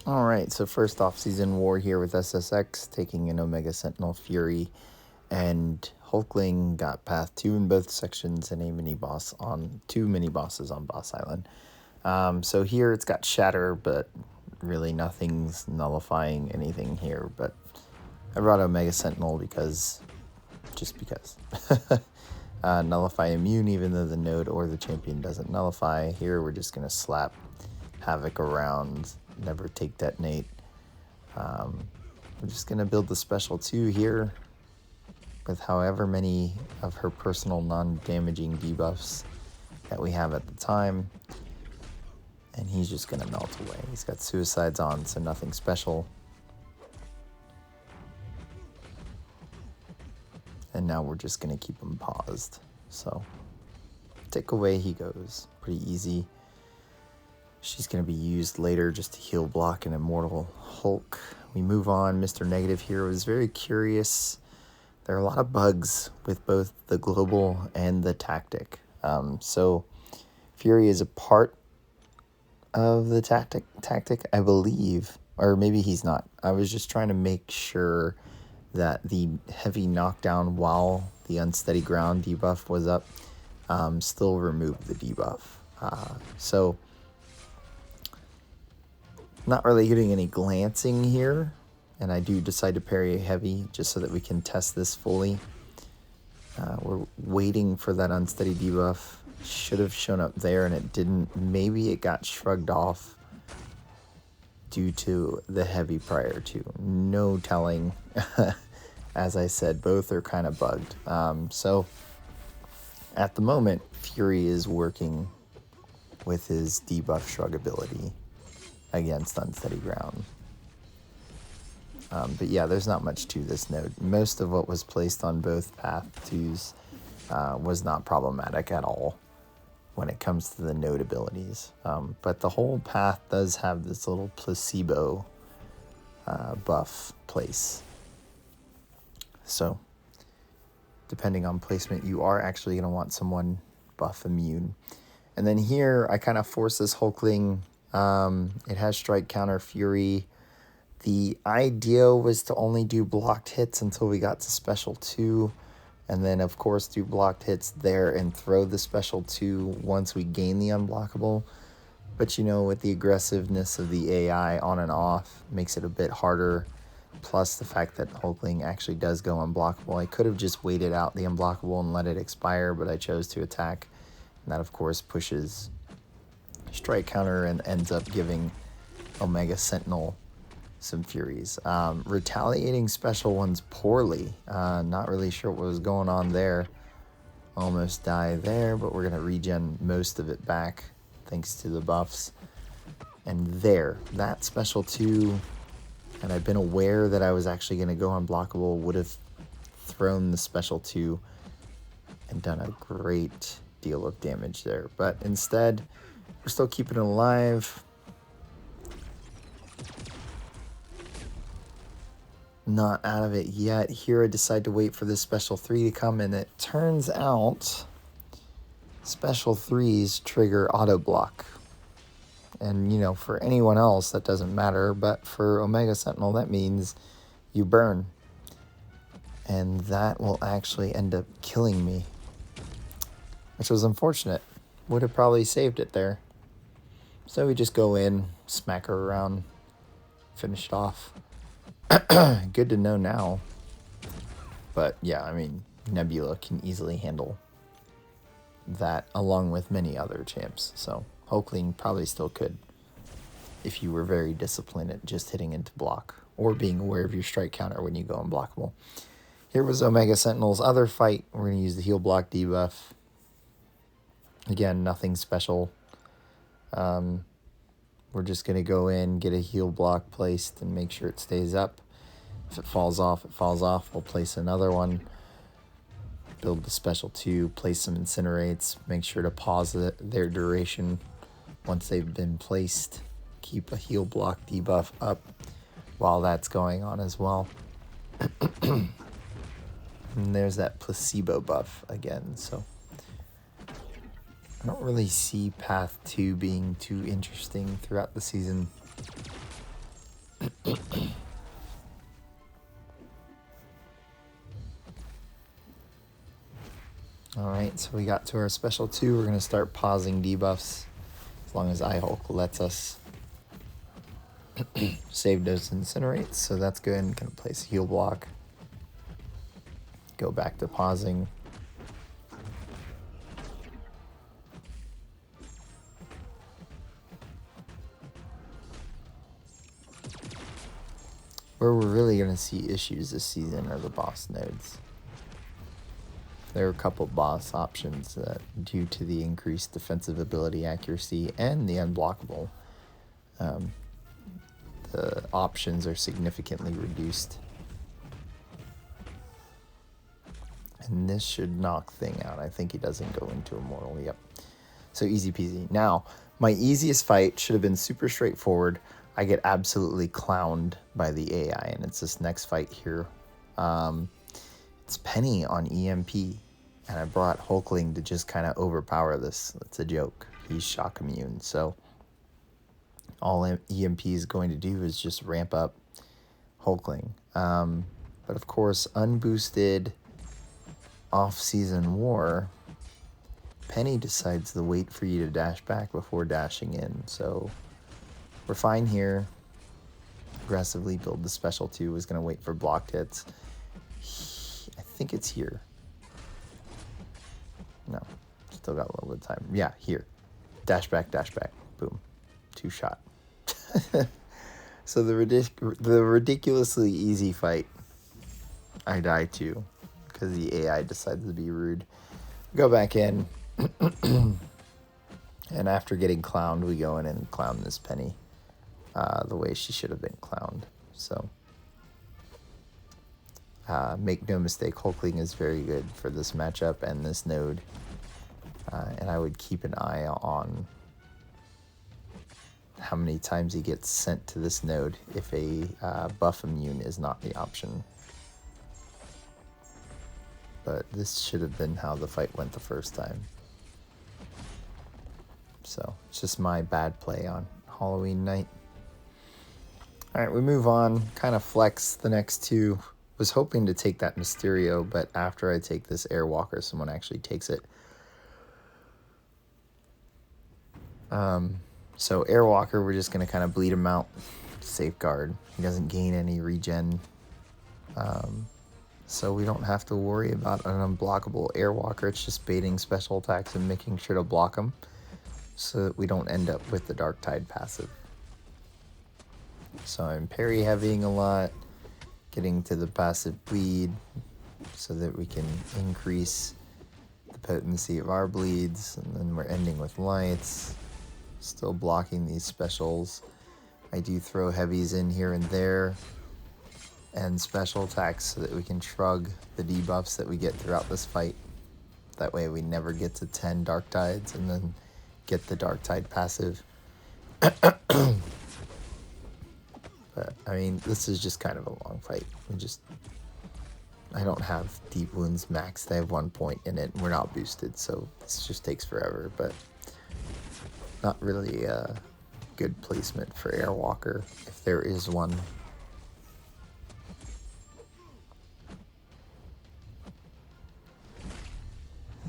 Alright, so first off, Season War here with SSX, taking an Omega Sentinel Fury, and Hulkling got Path 2 in both sections and a mini-boss on, 2 mini-bosses on Boss Island. So here it's got Shatter, but really nothing's nullifying anything here, but I brought Omega Sentinel because, just because. Nullify Immune even though the node or the champion doesn't nullify. Here we're just going to slap Havok around, never take detonate. We're just going to build the special 2 here with however many of her personal non-damaging debuffs that we have at the time. And he's just going to melt away. He's got suicides on, so nothing special. And now we're just going to keep him paused. So, tick away he goes. Pretty easy. She's going to be used later just to heal block an Immortal Hulk. We move on. Mr. Negative here was very curious. There are a lot of bugs with both the global and the tactic. So, Fury is a part of the tactic, I believe. Or maybe he's not. I was just trying to make sure that the heavy knockdown while the unsteady ground debuff was up still removed the debuff. So not really getting any glancing here, and I do decide to parry heavy just so that we can test this fully. We're waiting for that unsteady debuff. Should have shown up there and it didn't. Maybe it got shrugged off due to the heavy prior to. No telling. As I said, both are kind of bugged. So at the moment, Fury is working with his debuff shrug ability against unsteady ground. But yeah, there's not much to this node. Most of what was placed on both Path 2s was not problematic at all when it comes to the node abilities. But the whole path does have this little placebo buff place. So, depending on placement, you are actually going to want someone buff immune. And then here, I kind of force this Hulkling. It has strike counter Fury. The idea was to only do blocked hits until we got to special 2. And then, of course, do blocked hits there and throw the special 2 once we gain the unblockable. But, you know, with the aggressiveness of the AI on and off, makes it a bit harder. Plus the fact that Hulkling actually does go unblockable. I could have just waited out the unblockable and let it expire, but I chose to attack. And that, of course, pushes strike counter and ends up giving Omega Sentinel some Furies. Retaliating special ones poorly. Not really sure what was going on there. Almost die there, but we're going to regen most of it back thanks to the buffs. And there, that special 2, and I've been aware that I was actually going to go unblockable, would have thrown the special 2 and done a great deal of damage there. But instead, we're still keeping it alive. Not out of it yet. Here I decide to wait for this special 3 to come, and it turns out special 3s trigger auto block. And, you know, for anyone else, that doesn't matter. But for Omega Sentinel, that means you burn. And that will actually end up killing me. Which was unfortunate. Would have probably saved it there. So we just go in, smack her around, finish it off. Good to know now. But, yeah, I mean, Nebula can easily handle that along with many other champs. So Hulkling probably still could if you were very disciplined at just hitting into block or being aware of your strike counter when you go unblockable. Here was Omega Sentinel's other fight. We're going to use the heal block debuff. Again, nothing special. We're just going to go in, get a heal block placed, and make sure it stays up. If it falls off, it falls off. We'll place another one. Build the special 2, place some incinerates, make sure to pause their duration once they've been placed. Keep a heal block debuff up while that's going on as well. And there's that placebo buff again. So I don't really see Path 2 being too interesting throughout the season. Alright, so we got to our special 2. We're going to start pausing debuffs as long as Ihulk lets us save those incinerates. So that's good. And going to place a heal block. Go back to pausing. Where we're really going to see issues this season are the boss nodes. There are a couple boss options that, due to the increased defensive ability, accuracy, and the unblockable, the options are significantly reduced. And this should knock Thing out. I think he doesn't go into Immortal. Yep. So easy peasy. Now, my easiest fight should have been super straightforward. I get absolutely clowned by the AI, and it's this next fight here. It's Peni on EMP, and I brought Hulkling to just kind of overpower this. It's a joke. He's shock immune, so all EMP is going to do is just ramp up Hulkling. But of course, unboosted off-season war, Peni decides to wait for you to dash back before dashing in, so we're fine here. Aggressively build the special 2, is going to wait for blocked hits. I think it's here. No, still got a little bit of time. Yeah, here. Dash back, boom. 2 shot. So the ridiculously easy fight, I die to, because the AI decides to be rude. Go back in, and after getting clowned, we go in and clown this Peni the way she should have been clowned. So make no mistake, Hulkling is very good for this matchup and this node, and I would keep an eye on how many times he gets sent to this node if a buff immune is not the option. But this should have been how the fight went the first time. So it's just my bad play on Halloween night. Alright, we move on. Kind of flex the next 2. Was hoping to take that Mysterio, but after I take this Airwalker, someone actually takes it. So Airwalker, we're just going to kind of bleed him out. Safeguard. He doesn't gain any regen. So we don't have to worry about an unblockable Airwalker. It's just baiting special attacks and making sure to block them so that we don't end up with the Dark Tide passive. So I'm parry heavying a lot, getting to the passive bleed so that we can increase the potency of our bleeds, and then we're ending with lights, still blocking these specials. I do throw heavies in here and there and special attacks so that we can shrug the debuffs that we get throughout this fight. That way we never get to 10 Dark Tides and then get the Dark Tide passive. But, I mean, this is just kind of a long fight. I don't have Deep Wounds maxed. I have 1 point in it, and we're not boosted, so this just takes forever. But not really a good placement for Airwalker, if there is one.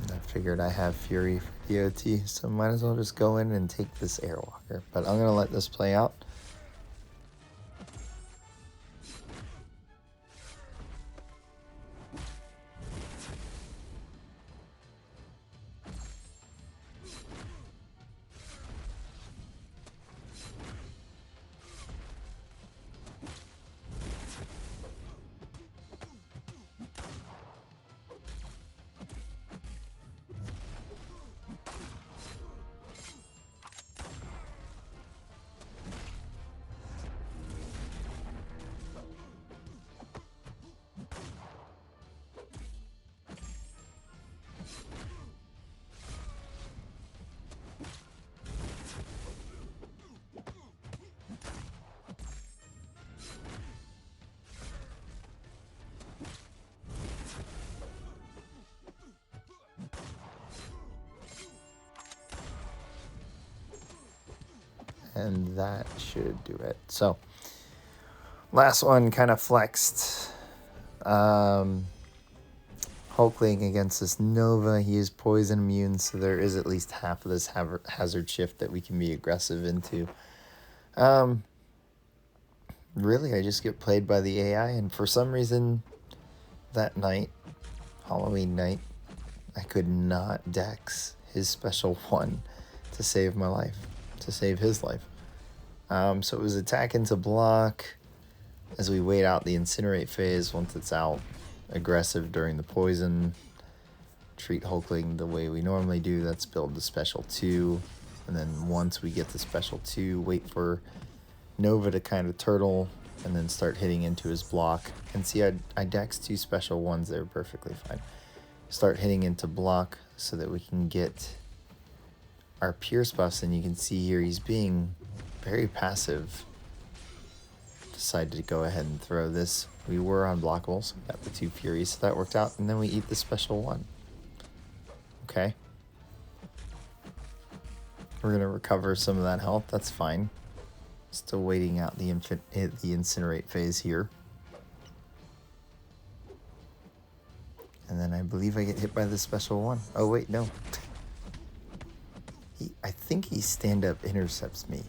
And I figured I have Fury for DOT, so might as well just go in and take this Airwalker. But I'm going to let this play out. And that should do it. So Last one kind of flexed. Hulkling against this Nova. He is poison immune, so there is at least half of this hazard shift that we can be aggressive into. Really, I just get played by the AI, and for some reason, that night, Halloween night, I could not dex his special one to save my life, to save his life. So it was attack into block as we wait out the incinerate phase. Once it's out, aggressive during the poison. Treat Hulkling the way we normally do. That's build the special 2. And then once we get the special 2, wait for Nova to kind of turtle and then start hitting into his block. And see, I dex 2 special 1s there perfectly fine. Start hitting into block so that we can get our Pierce buffs. And you can see here he's being very passive. Decided to go ahead and throw this. We were unblockable, so we got the 2 Furies, so that worked out. And then we eat the special 1. Okay. We're going to recover some of that health. That's fine. Still waiting out the incinerate phase here. And then I believe I get hit by the special 1. Oh, wait, no. I think he stand-up intercepts me.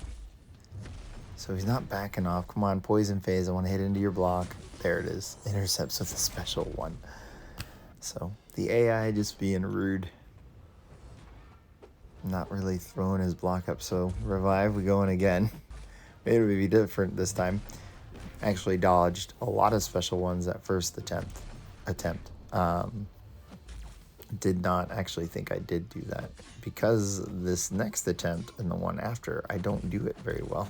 So he's not backing off. Come on, poison phase. I want to hit into your block. There it is. Intercepts with a special 1. So the AI just being rude. Not really throwing his block up. So revive, we go in again. Maybe it'll be different this time. Actually dodged a lot of special 1s that first attempt. Did not actually think I did do that. Because this next attempt and the one after, I don't do it very well.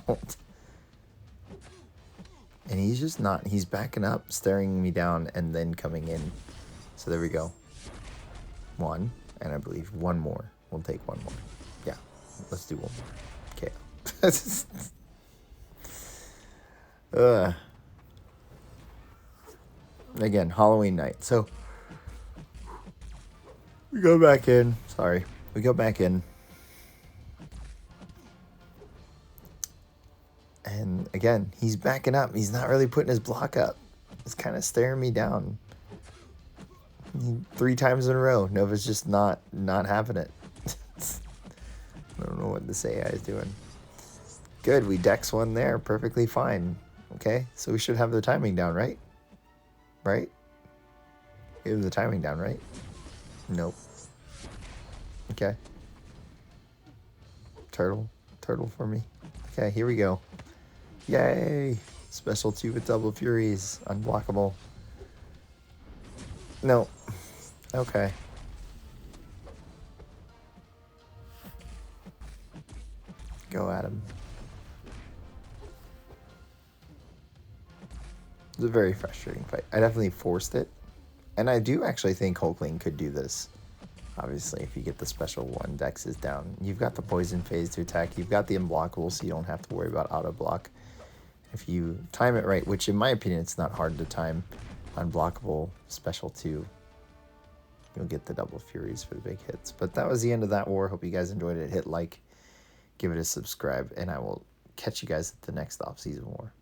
And he's just not, he's backing up, staring me down, and then coming in. So there we go. 1, and I believe 1 more. We'll take 1 more. Yeah, let's do 1 more. Okay. Again, Halloween night. So, we go back in. Sorry. We go back in. And again, he's backing up. He's not really putting his block up. He's kind of staring me down. 3 times in a row. Nova's just not having it. I don't know what this AI is doing. Good, we dex 1 there. Perfectly fine. Okay, so we should have the timing down, right? Right? We have the timing down, right? Nope. Okay. Turtle for me. Okay, here we go. Yay! Special 2 with double furies. Unblockable. No. Okay. Go at him. It was a very frustrating fight. I definitely forced it. And I do actually think Hulkling could do this. Obviously, if you get the special 1, Dex is down. You've got the poison phase to attack. You've got the unblockable, so you don't have to worry about auto block. If you time it right, which in my opinion, it's not hard to time. Unblockable, special 2. You'll get the double furies for the big hits. But that was the end of that war. Hope you guys enjoyed it. Hit like, give it a subscribe, and I will catch you guys at the next off-season war.